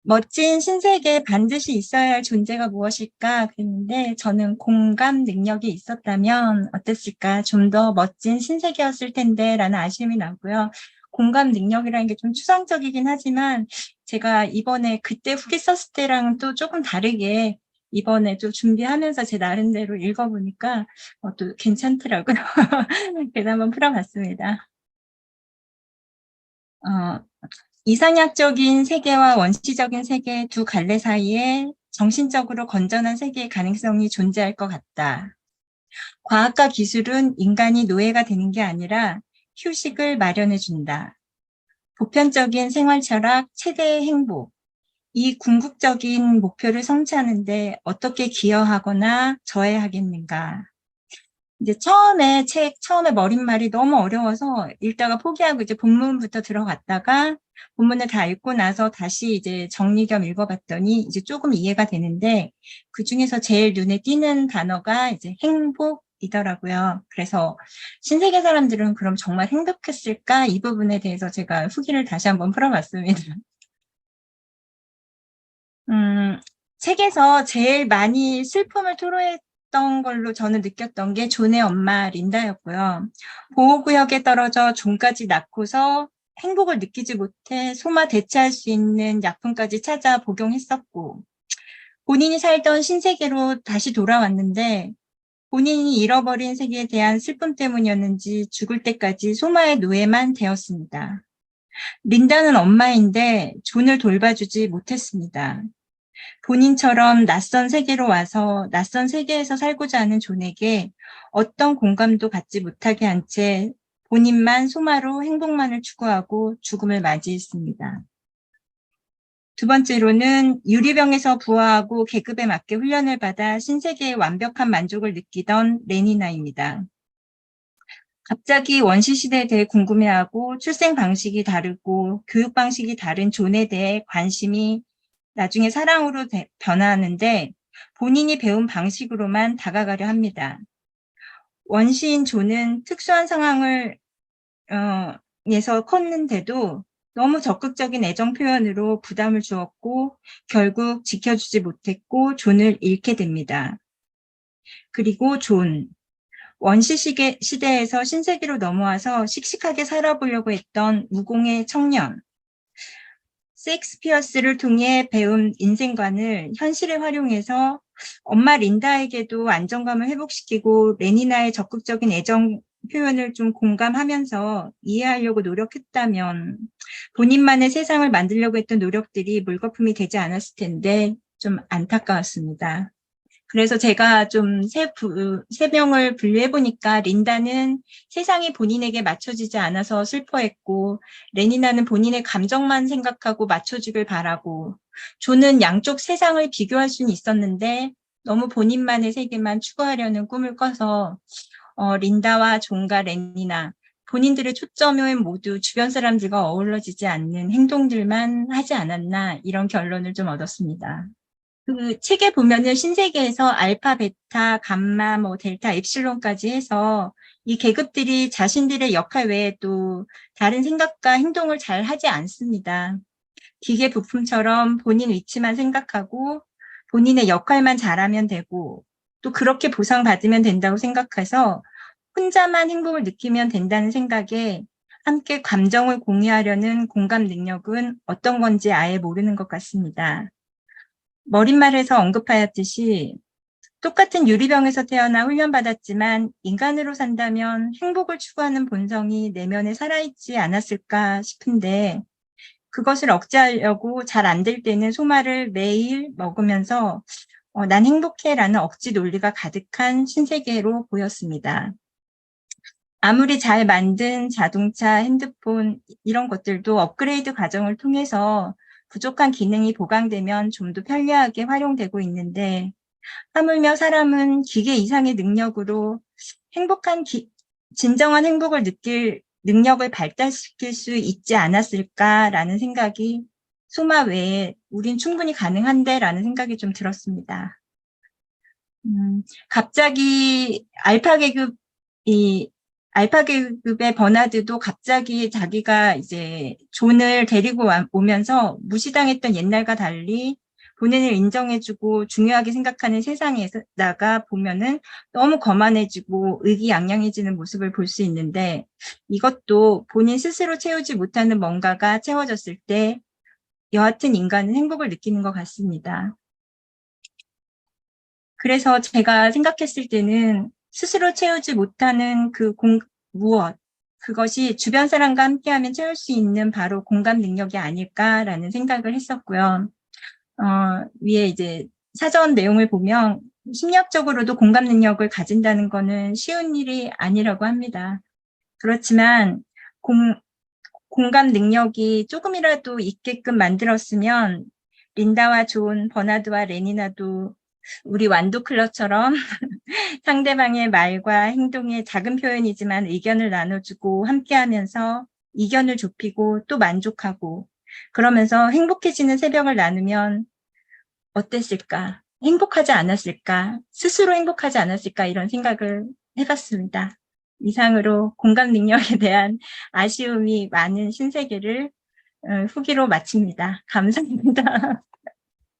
멋진 신세계에 반드시 있어야 할 존재가 무엇일까 그랬는데 저는 공감 능력이 있었다면 어땠을까? 좀 더 멋진 신세계였을 텐데 라는 아쉬움이 나고요. 공감 능력이라는 게 좀 추상적이긴 하지만 제가 이번에 그때 후기 썼을 때랑 또 조금 다르게 이번에 또 준비하면서 제 나름대로 읽어보니까 또 괜찮더라고요. 그래서 한번 풀어봤습니다. 어, 이상학적인 세계와 원시적인 세계 두 갈래 사이에 정신적으로 건전한 세계의 가능성이 존재할 것 같다. 과학과 기술은 인간이 노예가 되는 게 아니라 휴식을 마련해 준다. 보편적인 생활 철학, 최대의 행복. 이 궁극적인 목표를 성취하는데 어떻게 기여하거나 저해하겠는가. 이제 처음에 머릿말이 너무 어려워서 읽다가 포기하고 이제 본문부터 들어갔다가 본문을 다 읽고 나서 다시 이제 정리 겸 읽어봤더니 이제 조금 이해가 되는데 그 중에서 제일 눈에 띄는 단어가 이제 행복이더라고요. 그래서 신세계 사람들은 그럼 정말 행복했을까? 이 부분에 대해서 제가 후기를 다시 한번 풀어봤습니다. 음, 책에서 제일 많이 슬픔을 토로했던 걸로 저는 느꼈던 게 존의 엄마 린다였고요. 보호구역에 떨어져 존까지 낳고서 행복을 느끼지 못해 소마 대체할 수 있는 약품까지 찾아 복용했었고, 본인이 살던 신세계로 다시 돌아왔는데, 본인이 잃어버린 세계에 대한 슬픔 때문이었는지 죽을 때까지 소마의 노예만 되었습니다. 린다는 엄마인데 존을 돌봐주지 못했습니다. 본인처럼 낯선 세계로 와서 낯선 세계에서 살고자 하는 존에게 어떤 공감도 받지 못하게 한 채 본인만 소마로 행복만을 추구하고 죽음을 맞이했습니다. 두 번째로는 유리병에서 부화하고 계급에 맞게 훈련을 받아 신세계의 완벽한 만족을 느끼던 레니나입니다. 갑자기 원시시대에 대해 궁금해하고 출생 방식이 다르고 교육 방식이 다른 존에 대해 관심이 나중에 사랑으로 변하는데 본인이 배운 방식으로만 다가가려 합니다. 원시인 존은 특수한 상황을 에서 컸는데도 너무 적극적인 애정 표현으로 부담을 주었고 결국 지켜주지 못했고 존을 잃게 됩니다. 그리고 존, 원시 시대에서 신세계로 넘어와서 씩씩하게 살아보려고 했던 무공의 청년, 셰익스피어스를 통해 배운 인생관을 현실에 활용해서 엄마 린다에게도 안정감을 회복시키고 레니나의 적극적인 애정 표현을 좀 공감하면서 이해하려고 노력했다면 본인만의 세상을 만들려고 했던 노력들이 물거품이 되지 않았을 텐데 좀 안타까웠습니다. 그래서 제가 좀 세 명을 분류해보니까 린다는 세상이 본인에게 맞춰지지 않아서 슬퍼했고, 레니나는 본인의 감정만 생각하고 맞춰주길 바라고, 존은 양쪽 세상을 비교할 수는 있었는데 너무 본인만의 세계만 추구하려는 꿈을 꿔서 린다와 존과 레니나, 본인들의 초점은 모두 주변 사람들과 어우러지지 않는 행동들만 하지 않았나 이런 결론을 좀 얻었습니다. 그 책에 보면은 신세계에서 알파, 베타, 감마, 뭐 델타, 엡실론까지 해서 이 계급들이 자신들의 역할 외에 또 다른 생각과 행동을 잘 하지 않습니다. 기계 부품처럼 본인 위치만 생각하고 본인의 역할만 잘하면 되고 또 그렇게 보상받으면 된다고 생각해서 혼자만 행복을 느끼면 된다는 생각에 함께 감정을 공유하려는 공감 능력은 어떤 건지 아예 모르는 것 같습니다. 머릿말에서 언급하였듯이 똑같은 유리병에서 태어나 훈련받았지만 인간으로 산다면 행복을 추구하는 본성이 내면에 살아있지 않았을까 싶은데 그것을 억제하려고 잘 안 될 때는 소마를 매일 먹으면서 난 행복해라는 억지 논리가 가득한 신세계로 보였습니다. 아무리 잘 만든 자동차, 핸드폰 이런 것들도 업그레이드 과정을 통해서 부족한 기능이 보강되면 좀 더 편리하게 활용되고 있는데 하물며 사람은 기계 이상의 능력으로 진정한 행복을 느낄 능력을 발달시킬 수 있지 않았을까라는 생각이 소마 외에 우린 충분히 가능한데라는 생각이 좀 들었습니다. 갑자기 알파 계급이 알파 계급의 버나드도 갑자기 자기가 이제 존을 데리고 오면서 무시당했던 옛날과 달리 본인을 인정해주고 중요하게 생각하는 세상에다가 보면은 너무 거만해지고 의기양양해지는 모습을 볼 수 있는데, 이것도 본인 스스로 채우지 못하는 뭔가가 채워졌을 때 여하튼 인간은 행복을 느끼는 것 같습니다. 그래서 제가 생각했을 때는 스스로 채우지 못하는 그 무엇, 그것이 주변 사람과 함께하면 채울 수 있는 바로 공감 능력이 아닐까라는 생각을 했었고요. 위에 이제 사전 내용을 보면 심리학적으로도 공감 능력을 가진다는 거는 쉬운 일이 아니라고 합니다. 그렇지만 공감 능력이 조금이라도 있게끔 만들었으면 린다와 존, 버나드와 레니나도 우리 완도클럽처럼 상대방의 말과 행동의 작은 표현이지만 의견을 나눠주고 함께하면서 이견을 좁히고 또 만족하고 그러면서 행복해지는 새벽을 나누면 어땠을까? 행복하지 않았을까? 스스로 행복하지 않았을까? 이런 생각을 해봤습니다. 이상으로 공감 능력에 대한 아쉬움이 많은 신세계를 후기로 마칩니다. 감사합니다.